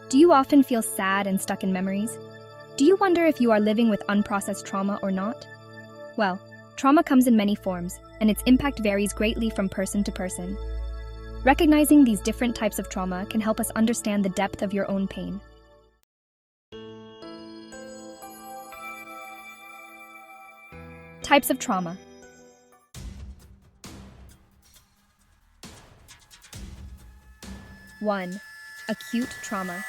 Do you often feel sad and stuck in memories? Do you wonder if you are living with unprocessed trauma or not? Well, trauma comes in many forms, and its impact varies greatly from person to person. Recognizing these different types of trauma can help us understand the depth of your own pain. Types of trauma. 1. Acute trauma.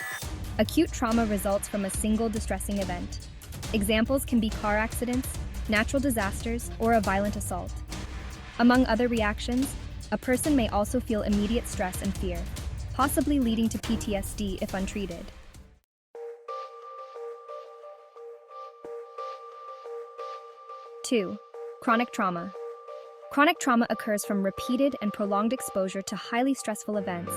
Acute trauma results from a single distressing event. Examples can be car accidents, natural disasters, or a violent assault. Among other reactions, a person may also feel immediate stress and fear, possibly leading to PTSD if untreated. 2. Chronic trauma. Chronic trauma occurs from repeated and prolonged exposure to highly stressful events.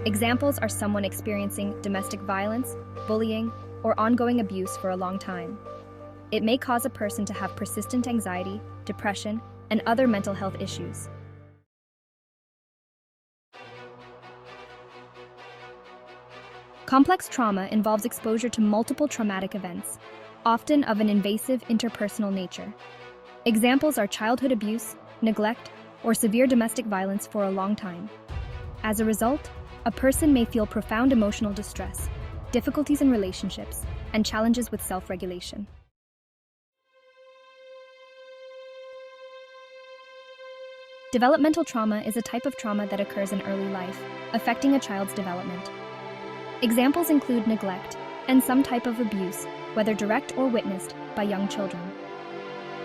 Examples are someone experiencing domestic violence, bullying, or ongoing abuse for a long time. It may cause a person to have persistent anxiety, depression, and other mental health issues. Complex trauma involves exposure to multiple traumatic events, often of an invasive interpersonal nature. Examples are childhood abuse, neglect, or severe domestic violence for a long time. As a result, a person may feel profound emotional distress, difficulties in relationships, and challenges with self-regulation. Developmental trauma is a type of trauma that occurs in early life, affecting a child's development. Examples include neglect and some type of abuse, whether direct or witnessed, by young children.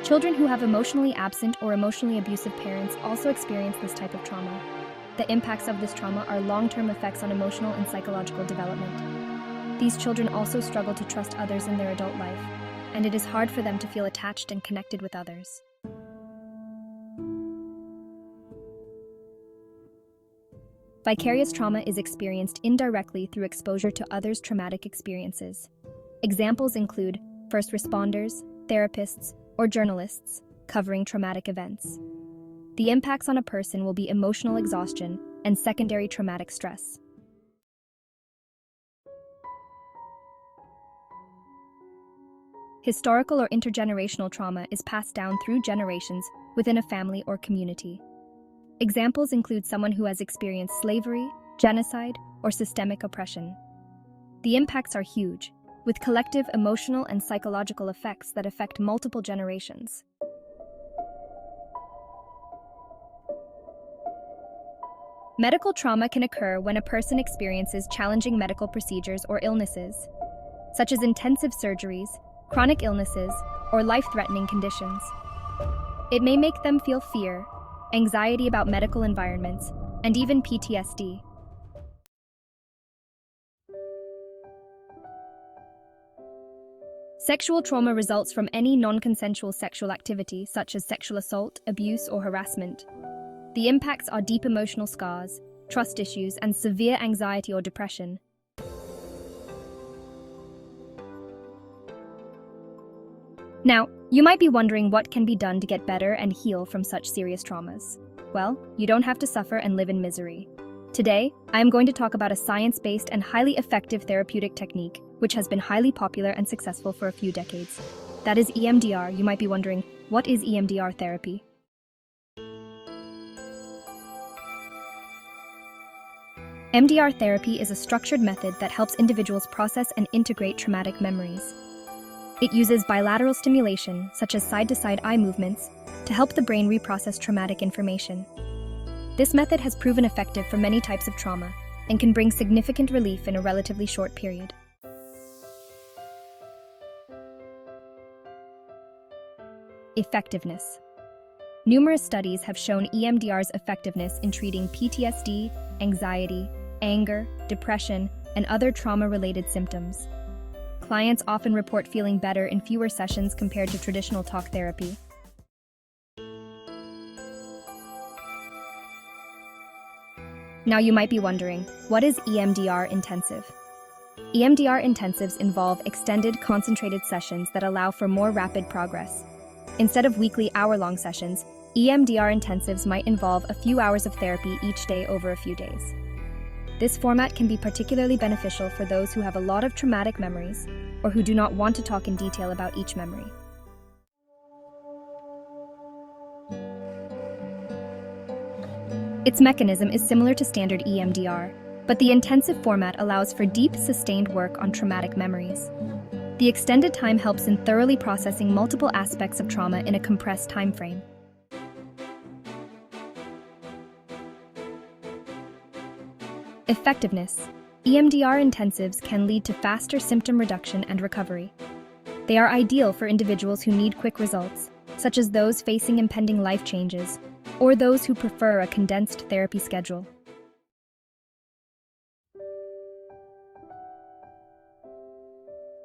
Children who have emotionally absent or emotionally abusive parents also experience this type of trauma. The impacts of this trauma are long-term effects on emotional and psychological development. These children also struggle to trust others in their adult life, and it is hard for them to feel attached and connected with others. Vicarious trauma is experienced indirectly through exposure to others' traumatic experiences. Examples include first responders, therapists, or journalists covering traumatic events. The impacts on a person will be emotional exhaustion and secondary traumatic stress. Historical or intergenerational trauma is passed down through generations within a family or community. Examples include someone who has experienced slavery, genocide, or systemic oppression. The impacts are huge, with collective emotional and psychological effects that affect multiple generations. Medical trauma can occur when a person experiences challenging medical procedures or illnesses, such as intensive surgeries, chronic illnesses, or life-threatening conditions. It may make them feel fear, anxiety about medical environments, and even PTSD. Sexual trauma results from any non-consensual sexual activity, such as sexual assault, abuse, or harassment. The impacts are deep emotional scars, trust issues, and severe anxiety or depression. Now, you might be wondering what can be done to get better and heal from such serious traumas. Well, you don't have to suffer and live in misery. Today, I am going to talk about a science-based and highly effective therapeutic technique, which has been highly popular and successful for a few decades. That is EMDR. You might be wondering, what is EMDR therapy? EMDR therapy is a structured method that helps individuals process and integrate traumatic memories. It uses bilateral stimulation, such as side-to-side eye movements, to help the brain reprocess traumatic information. This method has proven effective for many types of trauma and can bring significant relief in a relatively short period. Effectiveness. Numerous studies have shown EMDR's effectiveness in treating PTSD, anxiety, anger, depression, and other trauma-related symptoms. Clients often report feeling better in fewer sessions compared to traditional talk therapy. Now you might be wondering, what is EMDR intensive? EMDR intensives involve extended, concentrated sessions that allow for more rapid progress. Instead of weekly hour-long sessions, EMDR intensives might involve a few hours of therapy each day over a few days. This format can be particularly beneficial for those who have a lot of traumatic memories or who do not want to talk in detail about each memory. Its mechanism is similar to standard EMDR, but the intensive format allows for deep, sustained work on traumatic memories. The extended time helps in thoroughly processing multiple aspects of trauma in a compressed time frame. Effectiveness. EMDR intensives can lead to faster symptom reduction and recovery. They are ideal for individuals who need quick results, such as those facing impending life changes, or those who prefer a condensed therapy schedule.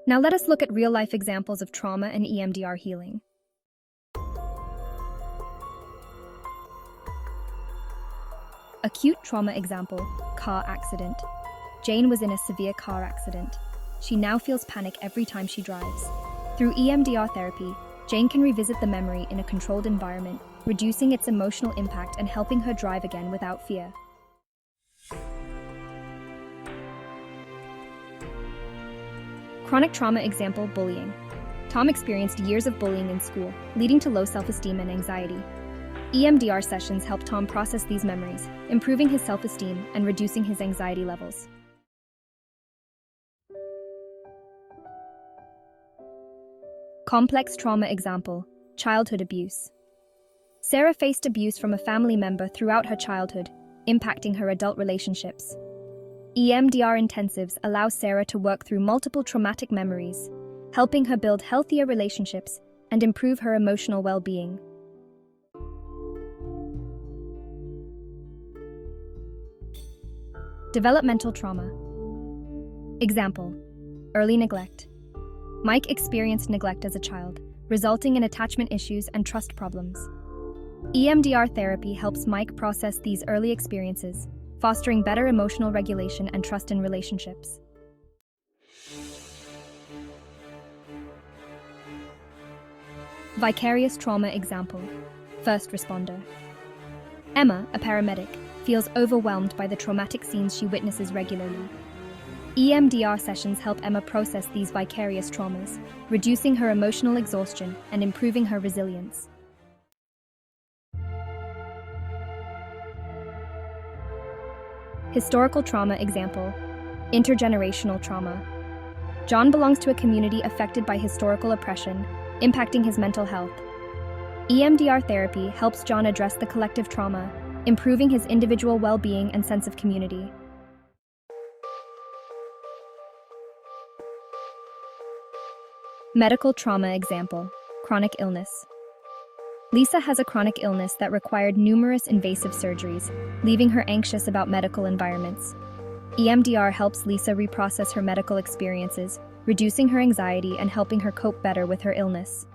Now let us look at real-life examples of trauma and EMDR healing. Acute trauma example, car accident. Jane was in a severe car accident. She now feels panic every time she drives. Through EMDR therapy, Jane can revisit the memory in a controlled environment, reducing its emotional impact and helping her drive again without fear. Chronic trauma example, bullying. Tom experienced years of bullying in school, leading to low self-esteem and anxiety. EMDR sessions help Tom process these memories, improving his self-esteem and reducing his anxiety levels. Complex trauma example, childhood abuse. Sarah faced abuse from a family member throughout her childhood, impacting her adult relationships. EMDR intensives allow Sarah to work through multiple traumatic memories, helping her build healthier relationships and improve her emotional well-being. Developmental trauma. Example, early neglect. Mike experienced neglect as a child, resulting in attachment issues and trust problems. EMDR therapy helps Mike process these early experiences, fostering better emotional regulation and trust in relationships. Vicarious trauma example, first responder. Emma, a paramedic, feels overwhelmed by the traumatic scenes she witnesses regularly. EMDR sessions help Emma process these vicarious traumas, reducing her emotional exhaustion and improving her resilience. Historical trauma example, intergenerational trauma. John belongs to a community affected by historical oppression, impacting his mental health. EMDR therapy helps John address the collective trauma, improving his individual well-being and sense of community. Medical trauma example, chronic illness. Lisa has a chronic illness that required numerous invasive surgeries, leaving her anxious about medical environments. EMDR helps Lisa reprocess her medical experiences, reducing her anxiety and helping her cope better with her illness.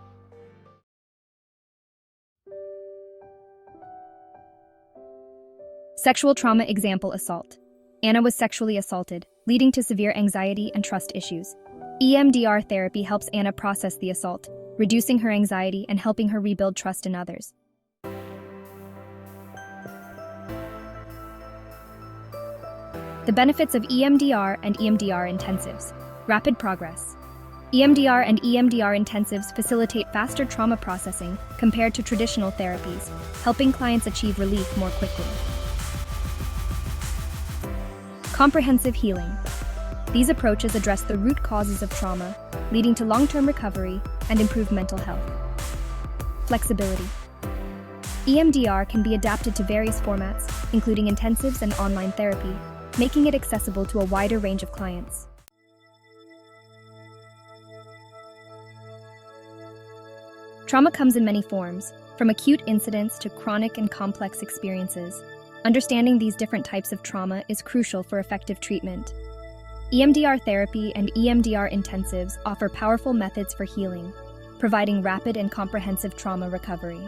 Sexual trauma example, assault. Anna was sexually assaulted, leading to severe anxiety and trust issues. EMDR therapy helps Anna process the assault, reducing her anxiety and helping her rebuild trust in others. The benefits of EMDR and EMDR intensives. Rapid progress. EMDR and EMDR intensives facilitate faster trauma processing compared to traditional therapies, helping clients achieve relief more quickly. Comprehensive healing. These approaches address the root causes of trauma, leading to long-term recovery and improved mental health. Flexibility. EMDR can be adapted to various formats, including intensives and online therapy, making it accessible to a wider range of clients. Trauma comes in many forms, from acute incidents to chronic and complex experiences. Understanding these different types of trauma is crucial for effective treatment. EMDR therapy and EMDR intensives offer powerful methods for healing, providing rapid and comprehensive trauma recovery.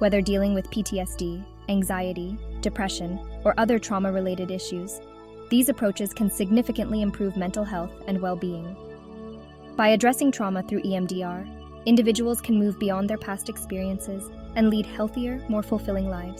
Whether dealing with PTSD, anxiety, depression, or other trauma-related issues, these approaches can significantly improve mental health and well-being. By addressing trauma through EMDR, individuals can move beyond their past experiences and lead healthier, more fulfilling lives.